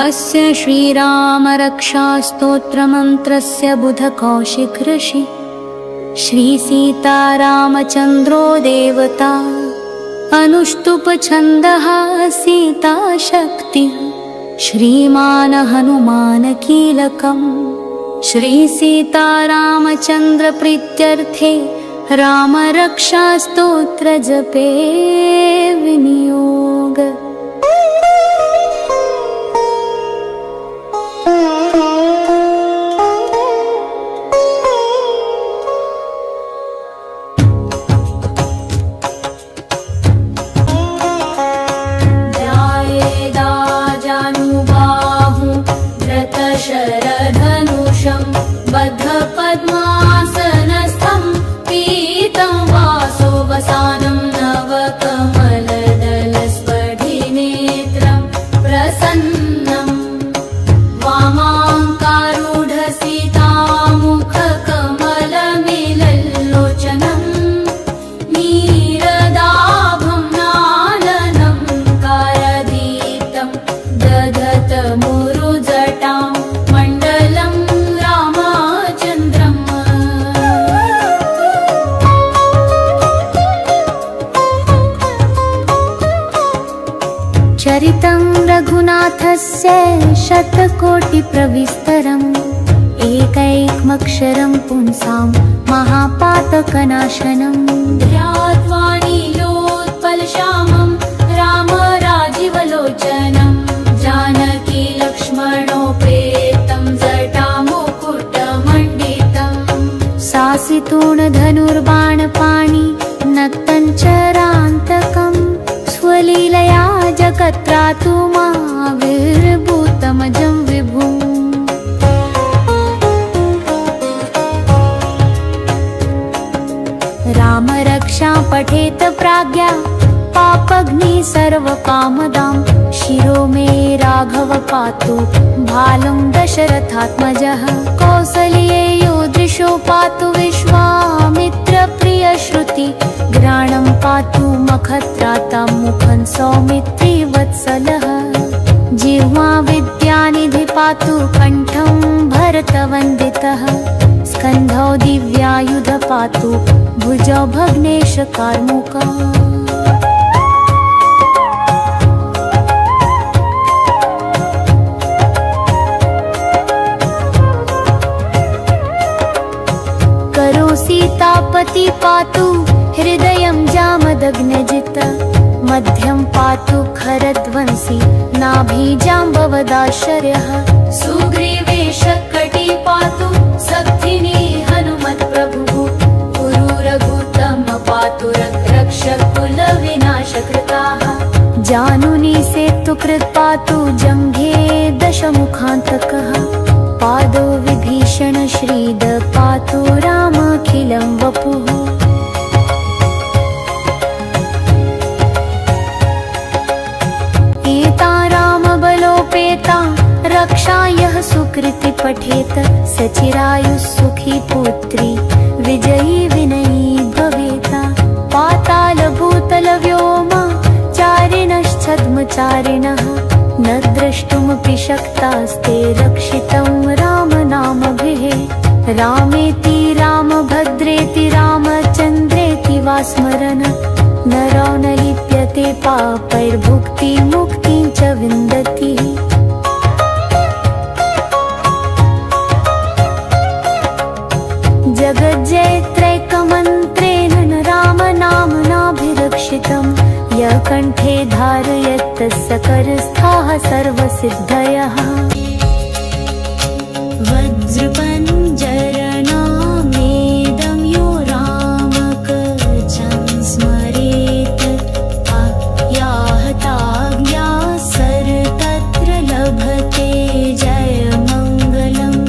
अस्य श्रीरामरक्षास्तोत्रमन्त्रस्य बुधकौशिक ऋषि श्रीसीतारामचन्द्रो देवता अनुष्टुप्छन्दः सीताशक्तिः श्रीमान् हनुमानकीलकम् श्रीसीतारामचन्द्रप्रीत्यर्थे रामरक्षास्तोत्रजपे विनियोग। शरधनुषं बद्धपद्मासनस्थं पीतं वासोवसानं नवकमलदलस्फटिनेत्रं प्रसन्नं वामाङ्कारूढसीतामुखकमलमिलल्लोचनं नीरदाभं नालनं कारदीप्तं दधतमुरुजटां मण्डलं रामचन्द्रम्। चरितं रघुनाथस्य शतकोटिप्रविस्तरम् एकैकमक्षरं पुंसां महापातकनाशनम् ध्यात्वा नीलोत्पलश्यामं राम राजीवलोचनं जानकी लक्ष्मणोपेतं जटामुकुटमण्डितं सासितूणधनुर्बाणपाणि नक्तञ्चरान्तकं स्वलीलया जगत्रातुमाविर्भूतमजं विभुम्। रामरक्षां पठेत प्राज्ञा पापग्नि सर्वकामदां शिरो मे राघव पातु भालं दशरथात्मजः कौसल्येयो दृशो पातु विश्वामित्रप्रियश्रुति घ्राणं पातु मखत्रातं मुखं सौमित्री वत्सलः जिह्वा विद्यानिधि पातु कण्ठं भरतवन्दितः स्कन्धौ दिव्यायुध पातु भुजौ भग्नेश कार्मुकः। करो सीतापति पातु हृदयं जामदग्नजित मध्यं पातु खरध्वंसी नाभिजाम्बवदाश्चर्यः सुग्रीवेशकटी पातु सख्थिनी हनुमत्प्रभुः पुरुरघुतम पातु रक्षकुलविनाशकृताः जानुनी सेतुकृत् पातु जङ्घे दशमुखान्तकः पादो विभीषण श्रीद पातु रामखिलं वपुः। एता रामबलोपेता रक्षा यः सुकृति पठेत सचिरायुः सुखी पुत्री विजयी विनयी भवेता पातालभूतलव्योमा चारिणश्छद्मचारिणः न द्रष्टुमपि शक्तास्ते रक्षितं रामनामभिः रामेति रामभद्रेति रामचन्द्रेति वा स्मरन् नरो न लिप्यते पापैर्भुक्तिमुक्तिं च विन्दति। जगज्जयत्रैकमन्त्रेण रामनाम्नाभिरक्षितं यः कण्ठे धारयत् तस्य करस्थाः सर्वसिद्धयः। वज्रपञ्जरनामेदं यो रामकवचं स्मरेत् आयाहताज्ञा सर्वत्र लभते जयमङ्गलम्।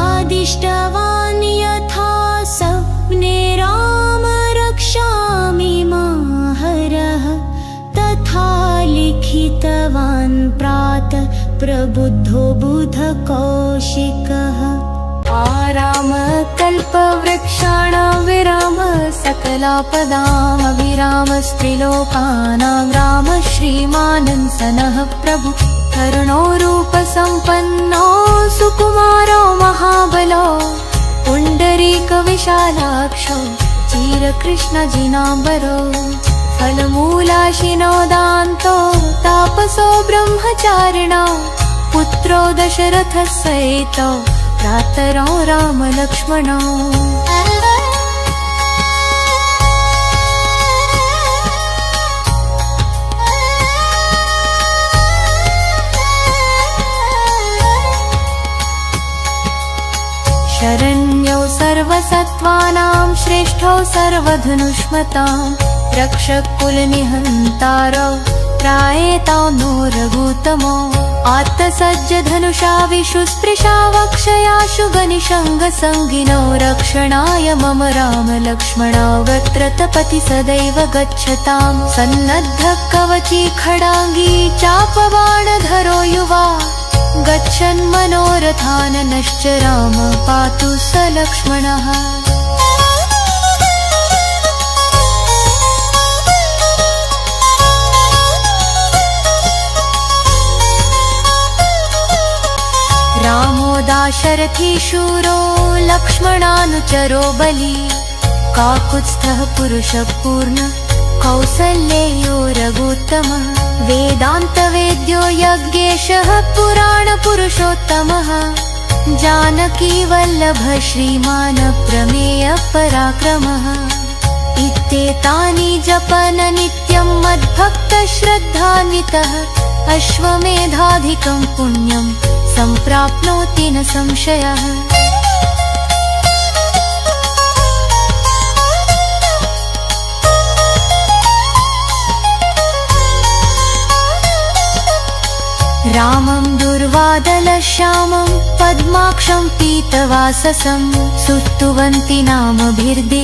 आदिष्टवान् यथा स्वप्ने राम रक्षामि माहरः तथा लिखितवान् प्रातः प्रबुद्धो बुधकौशिकः। आराम कल्पवृक्षाणां विराम सकल कमलापदामभिरामस्त्रिलोकानां रामः श्रीमानन्दनः प्रभु करुणो रूपसम्पन्नो सुकुमारो महाबलो पुण्डरीकविशालाक्षो चिरकृष्णजिनाम्बरो फलमूलाशिनो दान्तो तापसो ब्रह्मचारिणो पुत्रो दशरथसहितो भ्रातरो रामलक्ष्मणो शरण्यो सर्वसत्त्वानां श्रेष्ठो सर्वधनुष्मतां रक्षकुलनिहन्तारो त्रायेतो नो रघुत्तमो आत्तसज्जधनुषा विशुस्पृशा वक्षयाशु गनिशङ्गसङ्गिनो रक्षणाय मम रामलक्ष्मणावत्रतपति सदैव गच्छतां सन्नद्धः कवची खडाङ्गी चापबाणधरो युवा गच्छन् मनोरथान् नश्च राम पातु स लक्ष्मणः रामो दाशरथी शूरो लक्ष्मणानुचरो बली काकुत्स्थः पुरुषः पूर्ण कौसल्येयो रघुत्तमः वेदान्तवेद्यो यज्ञेशः पुराणपुरुषोत्तमः जानकी वल्लभः श्रीमान् प्रमेयः पराक्रमः इत्येतानि जपन् नित्यं मद्भक्तः श्रद्धान्वितः अश्वमेधाधिकं पुण्यं सम्प्राप्नोति न संशयः रामं दुर्वादलश्यामं पद्माक्षं पीतवाससं सुस्तुवन्ति नामभिर्दे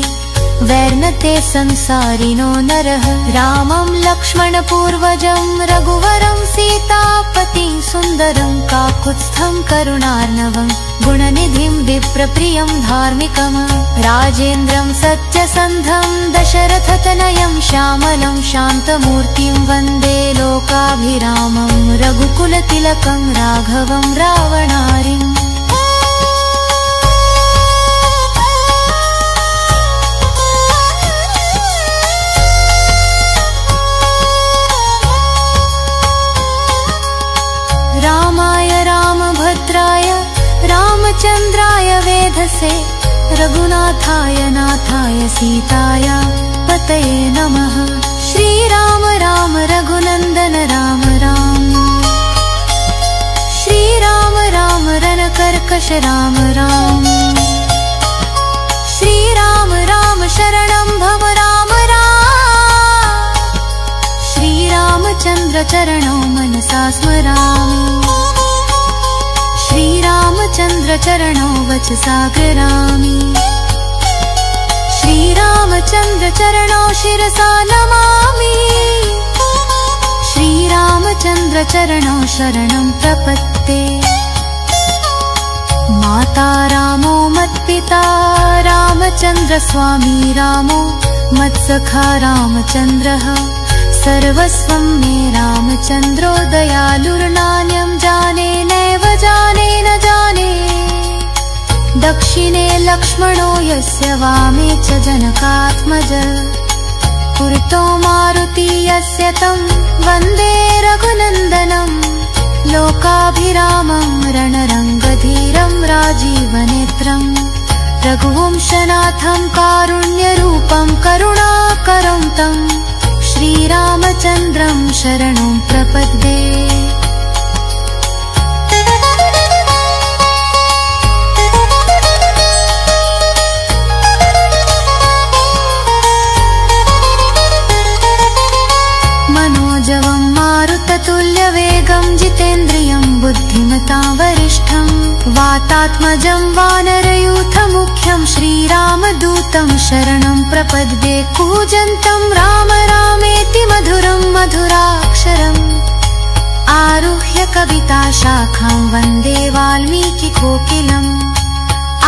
वैर्नते संसारिणो नरः रामं लक्ष्मणपूर्वजं रघुवरं सीतापतिं सुन्दरं काकुत्स्थं करुणार्णवं गुणनिधिं विप्रप्रियं धार्मिकं राजेन्द्रं सत्यसन्धं दशरथतनयं श्यामलं शान्तमूर्तिं वन्दे लोकाभिरामं रघुकुलतिलकं राघवं रावणारिम् रामाय रामभद्राय रामचन्द्राय वेधसे रघुनाथाय नाथाय सीताय पतये नमः श्रीराम राम रघुनन्दन राम राम श्रीराम राम रणकर्कश राम राम श्रीराम राम शरणं भव राम राम श्रीरामचन्द्र चरणौ मनसा स्मरामि श्रीरामचन्द्र चरणौ वचसा गिरामि श्रीरामचन्द्र चरणौ शिरसा नमामि श्रीरामचन्द्र चरणौ शरणं प्रपत्ते माता रामो मत्पिता रामचन्द्र स्वामी रामो मत्सखा रामचन्द्रः सर्वस्वं मे रामचन्द्रो दयालुर्नान्यं जाने नैव जाने न जाने दक्षिणे लक्ष्मणो यस्य वामे च जनकात्मज पुरतो मारुति यस्य तं वन्दे रघुनन्दनं लोकाभिरामं रणरङ्गधीरं राजीवनेत्रं रघुवंशनाथं कारुण्यरूपं करुणाकरं तं श्रीरामचन्द्रं शरणं प्रपद्ये मनोजवं मारुततुल्यवेगं जितेन्द्रियं बुद्धिमतां वरिष्ठं वातात्मजं वानरयूथमुख्यं श्रीरामदूतं शरणं प्रपद्ये कूजन्तं राम रामेति मधुरं मधुराक्षरम् आरुह्य कविताशाखां वन्दे वाल्मीकिकोकिलम्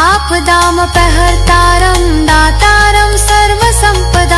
आपदामपहर्तारं दातारं सर्वसम्पदां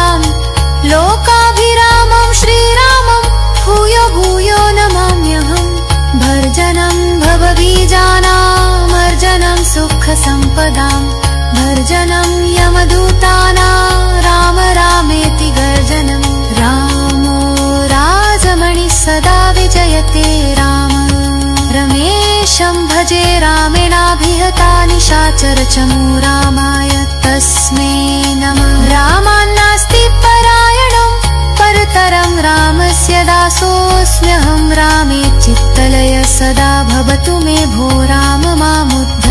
रामेशं भजे रामेणाभिहता निशाचरचमू रामाय तस्मै नमः। रामान्नास्ति परायणं परतरं रामस्य दासोऽस्म्यहं रामे चित्तलय सदा भवतु मे भो राम मामुद्धारय।